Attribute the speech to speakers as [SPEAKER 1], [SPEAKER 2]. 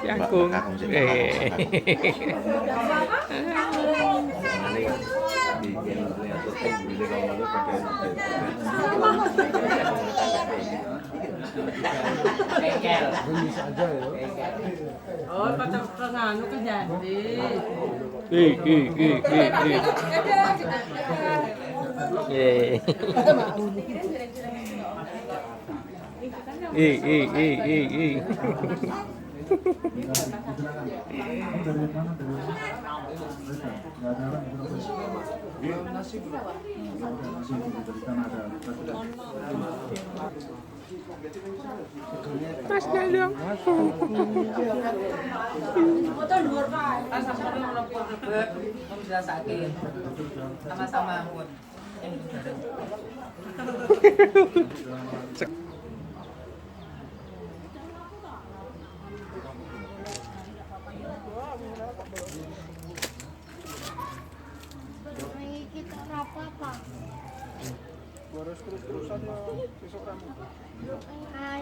[SPEAKER 1] Jangkung.
[SPEAKER 2] Oh, nganu kan jadi.
[SPEAKER 1] Mas Dalung.
[SPEAKER 2] Motor dhuwur kae. Sama-sama ngelopot rebet, menjelasake. Sama-sama pun.
[SPEAKER 3] Kita apa-apa.
[SPEAKER 4] Harus terus-terusan ya besok kamu.
[SPEAKER 3] Hai.